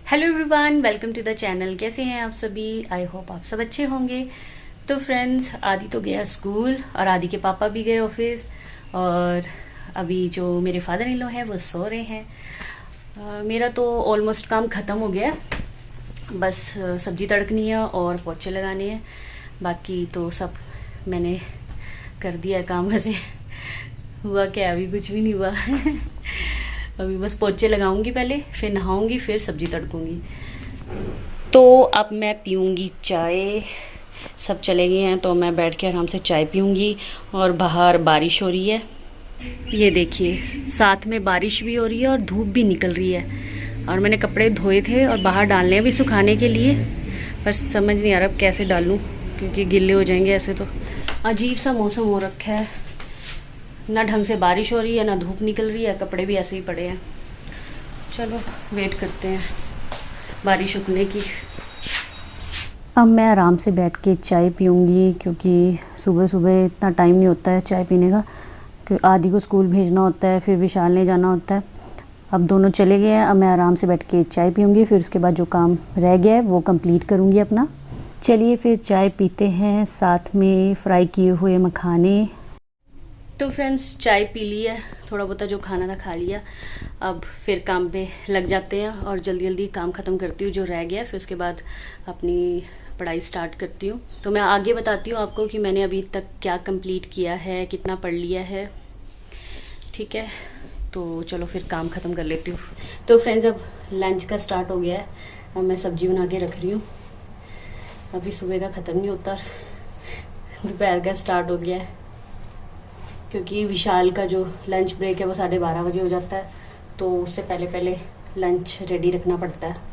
Hello everyone, welcome to the channel. कैसे हैं आप सभी? आई होप आप सब अच्छे होंगे। तो फ्रेंड्स, आदि तो गया स्कूल और आदि के पापा भी गए ऑफिस, और अभी जो मेरे फादर इन लॉ हैं वो सो रहे हैं। मेरा तो ऑलमोस्ट काम ख़त्म हो गया है। बस सब्जी तड़कनी है और पोछे लगाने हैं। बाकी तो सब मैंने कर दिया है काम। वैसे हुआ क्या, अभी कुछ भी नहीं हुआ। अभी बस पोछे लगाऊंगी पहले, फिर नहाऊंगी, फिर सब्जी तड़कूंगी। तो अब मैं पीऊंगी चाय। सब चले गए हैं तो मैं बैठ के आराम से चाय पीऊंगी। और बाहर बारिश हो रही है, ये देखिए, साथ में बारिश भी हो रही है और धूप भी निकल रही है। और मैंने कपड़े धोए थे और बाहर डालने हैं भी सुखाने के लिए, पर समझ नहीं आ रहा अब कैसे डालूं, क्योंकि गिले हो जाएंगे ऐसे तो। अजीब सा मौसम हो रखा है, ना ढंग से बारिश हो रही है ना धूप निकल रही है, कपड़े भी ऐसे ही पड़े हैं। चलो वेट करते हैं बारिश रुकने की। अब मैं आराम से बैठ के चाय पीऊँगी, क्योंकि सुबह सुबह इतना टाइम नहीं होता है चाय पीने का, क्योंकि आदि को स्कूल भेजना होता है, फिर विशाल ने जाना होता है। अब दोनों चले गए हैं, अब मैं आराम से बैठ के चाय पीऊँगी, फिर उसके बाद जो काम रह गया है वो कंप्लीट करूँगी अपना। चलिए फिर चाय पीते हैं, साथ में फ्राई किए हुए मखाने। तो फ्रेंड्स, चाय पी ली है, थोड़ा बहुत जो खाना था खा लिया। अब फिर काम पे लग जाते हैं और जल्दी जल्दी काम ख़त्म करती हूँ जो रह गया, फिर उसके बाद अपनी पढ़ाई स्टार्ट करती हूँ। तो मैं आगे बताती हूँ आपको कि मैंने अभी तक क्या कंप्लीट किया है, कितना पढ़ लिया है। ठीक है, तो चलो फिर काम ख़त्म कर लेती हूँ। तो फ्रेंड्स, अब लंच का स्टार्ट हो गया है। अब मैं सब्ज़ी बना के रख रही हूँ। अभी सुबह का ख़त्म नहीं होता, दोपहर का स्टार्ट हो गया है, क्योंकि विशाल का जो लंच ब्रेक है वो 12:30 बजे हो जाता है, तो उससे पहले पहले लंच रेडी रखना पड़ता है।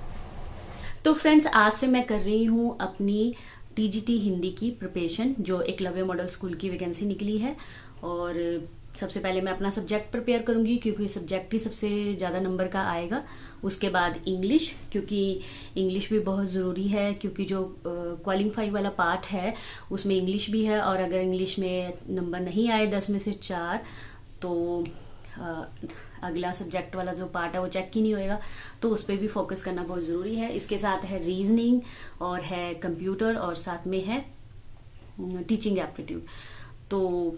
तो फ्रेंड्स, आज से मैं कर रही हूँ अपनी टीजीटी हिंदी की प्रिपरेशन, जो एकलव्य मॉडल स्कूल की वैकेंसी निकली है। और सबसे पहले मैं अपना सब्जेक्ट प्रिपेयर करूंगी, क्योंकि सब्जेक्ट ही सबसे ज़्यादा नंबर का आएगा। उसके बाद इंग्लिश, क्योंकि इंग्लिश भी बहुत ज़रूरी है, क्योंकि जो क्वालिफाई वाला पार्ट है उसमें इंग्लिश भी है, और अगर इंग्लिश में नंबर नहीं आए 10 में से 4, तो अगला सब्जेक्ट वाला जो पार्ट है वो चेक ही नहीं होएगा। तो उस पर भी फोकस करना बहुत ज़रूरी है। इसके साथ है रीजनिंग, और है कंप्यूटर, और साथ में है टीचिंग एप्टीट्यूड। तो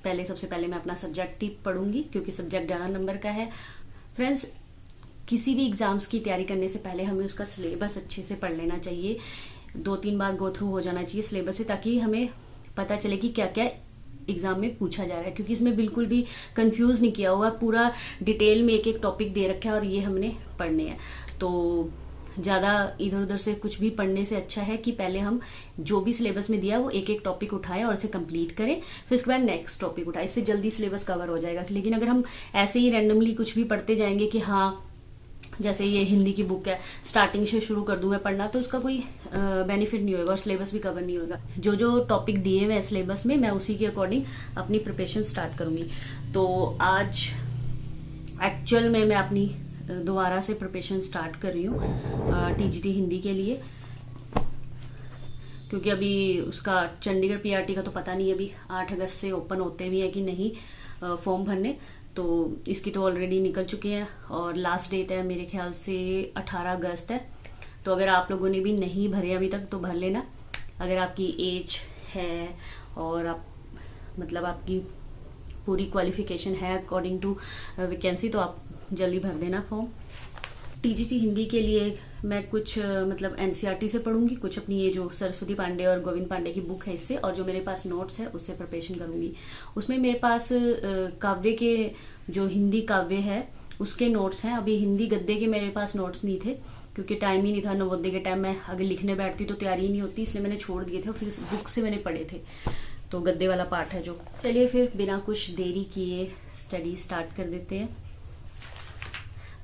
सबसे पहले मैं अपना सब्जेक्ट ही पढ़ूंगी, क्योंकि सब्जेक्ट ज़्यादा नंबर का है। फ्रेंड्स, किसी भी एग्जाम्स की तैयारी करने से पहले हमें उसका सिलेबस अच्छे से पढ़ लेना चाहिए। 2-3 बार गो थ्रू हो जाना चाहिए सिलेबस से, ताकि हमें पता चले कि क्या क्या एग्जाम में पूछा जा रहा है, क्योंकि इसमें बिल्कुल भी कंफ्यूज नहीं किया हुआ, पूरा डिटेल में एक एक टॉपिक दे रखा है और ये हमने पढ़ने हैं। तो ज़्यादा इधर उधर से कुछ भी पढ़ने से अच्छा है कि पहले हम जो भी सिलेबस में दिया वो एक एक टॉपिक उठाएं और उसे कंप्लीट करें, फिर उसके बाद नेक्स्ट टॉपिक उठाएं। इससे जल्दी सिलेबस कवर हो जाएगा। लेकिन अगर हम ऐसे ही रैंडमली कुछ भी पढ़ते जाएंगे कि हाँ, जैसे ये हिंदी की बुक है, स्टार्टिंग से शुरू कर दूं मैं पढ़ना, तो इसका कोई बेनिफिट नहीं होगा और सिलेबस भी कवर नहीं होगा। जो जो टॉपिक दिए हुए हैं सिलेबस में, मैं उसी के अकॉर्डिंग अपनी प्रिपरेशन स्टार्ट करूंगी। तो आज एक्चुअल में मैं अपनी दोबारा से प्रिपरेशन स्टार्ट कर रही हूँ टीजीटी हिंदी के लिए, क्योंकि अभी उसका चंडीगढ़ पीआरटी का तो पता नहीं, अभी 8 अगस्त से ओपन होते भी हैं कि नहीं फॉर्म भरने। तो इसकी तो ऑलरेडी निकल चुके हैं, और लास्ट डेट है मेरे ख्याल से 18 अगस्त है। तो अगर आप लोगों ने भी नहीं भरे अभी तक तो भर लेना, अगर आपकी एज है और आप मतलब आपकी पूरी क्वालिफिकेशन है अकॉर्डिंग टू वैकेंसी, तो आप जल्दी भर देना फॉर्म। टीजीटी हिंदी के लिए मैं कुछ मतलब एनसीईआरटी से पढ़ूंगी, कुछ अपनी ये जो सरस्वती पांडे और गोविंद पांडे की बुक है इससे, और जो मेरे पास नोट्स है उससे प्रिपरेशन करूंगी। उसमें मेरे पास काव्य के जो हिंदी काव्य है उसके नोट्स हैं। अभी हिंदी गद्य के मेरे पास नोट्स नहीं थे, क्योंकि टाइम ही नहीं था। नवोदय के टाइम में अगर लिखने बैठती तो तैयारी ही नहीं होती, इसलिए मैंने छोड़ दिए थे और फिर उस बुक से मैंने पढ़े थे। तो गद्य वाला पार्ट है जो। चलिए फिर बिना कुछ देरी किए स्टडी स्टार्ट कर देते हैं।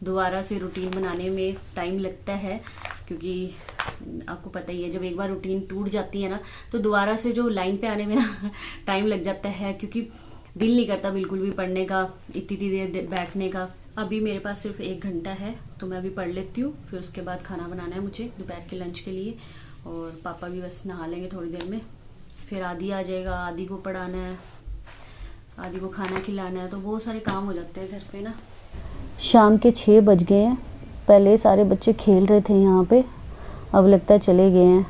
दोबारा से रूटीन बनाने में टाइम लगता है, क्योंकि आपको पता ही है जब एक बार रूटीन टूट जाती है ना, तो दोबारा से जो लाइन पे आने में ना टाइम लग जाता है, क्योंकि दिल नहीं करता बिल्कुल भी पढ़ने का, इतनी देर बैठने का। अभी मेरे पास सिर्फ 1 घंटा है, तो मैं अभी पढ़ लेती हूँ। फिर उसके बाद खाना बनाना है मुझे दोपहर के लंच के लिए, और पापा भी बस नहा लेंगे थोड़ी देर में। फिर आदि आ जाएगा, आदि को पढ़ाना है, आदि को खाना खिलाना है, तो बहुत सारे काम हो जाते हैं घर पे ना। शाम के 6 बज गए हैं, पहले सारे बच्चे खेल रहे थे यहाँ पे, अब लगता है चले गए हैं।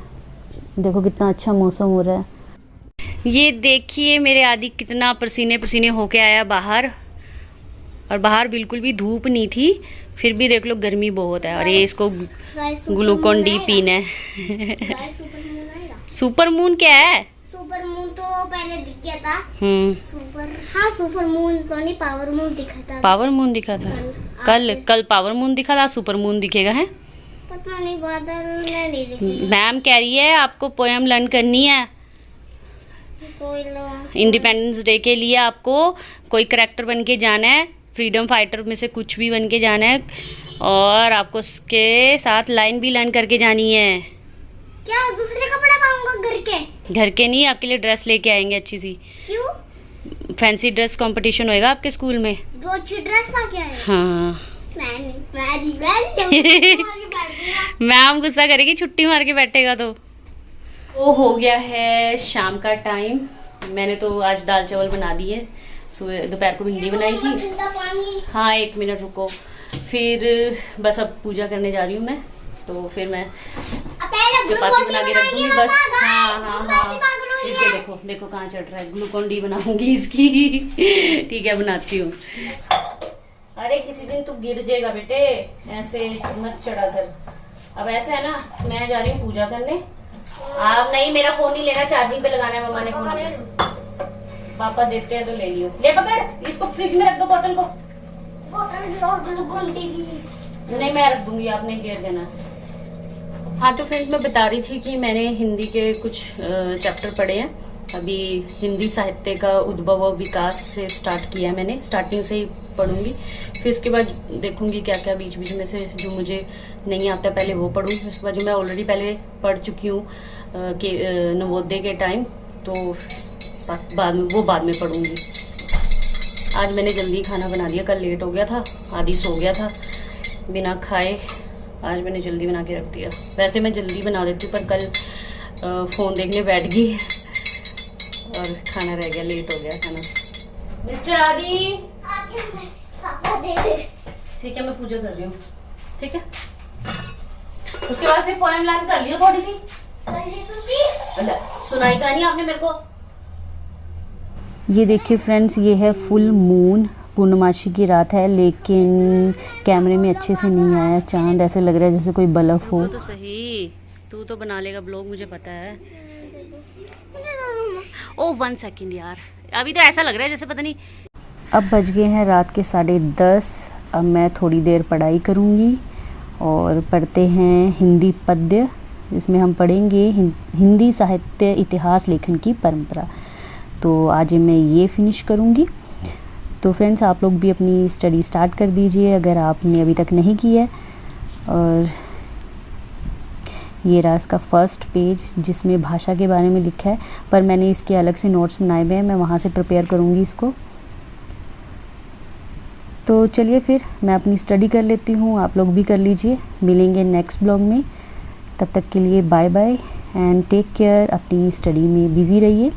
देखो कितना अच्छा मौसम हो रहा है। ये देखिए मेरे आदि कितना पसीने पसीने होके आया बाहर, और बाहर बिल्कुल भी धूप नहीं थी, फिर भी देख लो गर्मी बहुत है। और ये इसको ग्लूकोन डी पीना है। सुपर मून क्या है? सुपर मून तो पहले दिख गया था। सुपर मून तो नहीं, पावर मून दिखा था। पावर मून दिखा था कल पावर मून दिखा था, सुपर मून दिखेगा है? पता नहीं, बादल नहीं दिखे। मैम कह रही है आपको पोएम लर्न करनी है इंडिपेंडेंस डे के लिए, आपको कोई करैक्टर बन के जाना है, फ्रीडम फाइटर में से कुछ भी बन के जाना है, और आपको उसके साथ लाइन भी लर्न करके जानी है। क्या दूसरे कपड़े पाऊंगा घर के नहीं, आपके लिए ड्रेस लेके आएंगे अच्छी सी। क्यों? फैंसी ड्रेस कंपटीशन होएगा आपके स्कूल में। दो अच्छी ड्रेस पा के आए। हाँ मैं मैम गुस्सा करेगी छुट्टी मार के बैठेगा तो। वो हो गया है शाम का टाइम। मैंने तो आज दाल चावल बना दिए, सुबह दोपहर को भिंडी बनाई थी। हाँ 1 मिनट रुको, फिर बस अब पूजा करने जा रही हूँ मैं, तो फिर मैं चपाती बना के रख दूंगी बस। हाँ इसके देखो कहाँ चढ़ रहा है, ग्लूकोन डी बनाऊंगी इसकी। ठीक है बनाती हूँ। अरे किसी दिन तू गिर जाएगा बेटे, ऐसे मत चढ़ा कर। अब ऐसा है ना, मैं जा रही हूँ पूजा करने। आप नहीं, मेरा फोन नहीं लेना, चार्जिंग पे लगाना है, मम्मा ने फोन। पापा देते हैं तो ले लियो। ले पकड़, इसको फ्रिज में रख दो बोतल को। नहीं मैं रख दूंगी, आपने घेर देना। हाँ तो फ्रेंड्स मैं बता रही थी कि मैंने हिंदी के कुछ चैप्टर पढ़े हैं। अभी हिंदी साहित्य का उद्भव और विकास से स्टार्ट किया है मैंने, स्टार्टिंग से ही पढ़ूंगी। फिर उसके बाद देखूंगी क्या क्या बीच बीच में से जो मुझे नहीं आता पहले वो पढ़ूँ। उसके बाद जो मैं ऑलरेडी पहले पढ़ चुकी हूँ कि नवोदय के टाइम, तो बाद में पढ़ूंगी। आज मैंने जल्दी खाना बना दिया, कल लेट हो गया था, आदि सो गया था बिना खाए। आज मैंने जल्दी बना के रख दिया। वैसे मैं जल्दी बना देती हूँ, पर कल फ़ोन देखने बैठ गई और खाना रह गया, लेट हो गया खाना। मिस्टर आदि ठीक है, मैं पूजा कर रही हूँ। ठीक है, उसके बाद फिर पोएम लर्न कर लियो थोड़ी सी। सुनाई कहानी आपने मेरे को। ये देखिए फ्रेंड्स, ये है फुल मून, पूर्णमासी की रात है, लेकिन कैमरे में अच्छे से नहीं आया चांद। ऐसे लग रहा है जैसे कोई बल्ब हो। तो सही, तू तो बना लेगा ब्लॉग, मुझे पता है। ओ 1 सेकंड यार, अभी तो ऐसा लग रहा है जैसे पता नहीं। अब बज गए हैं रात के 10:30। अब मैं थोड़ी देर पढ़ाई करूँगी और पढ़ते हैं हिंदी पद्य, जिसमें हम पढ़ेंगे हिंदी साहित्य इतिहास लेखन की परंपरा। तो आज मैं ये फिनिश करूँगी। तो फ्रेंड्स आप लोग भी अपनी स्टडी स्टार्ट कर दीजिए अगर आपने अभी तक नहीं की है। और ये रहा इसका फर्स्ट पेज जिसमें भाषा के बारे में लिखा है, पर मैंने इसके अलग से नोट्स बनाए हुए हैं, मैं वहाँ से प्रिपेयर करूँगी इसको। तो चलिए फिर मैं अपनी स्टडी कर लेती हूँ, आप लोग भी कर लीजिए। मिलेंगे नेक्स्ट ब्लॉग में, तब तक के लिए bye bye and take care. अपनी स्टडी में बिज़ी रहिए।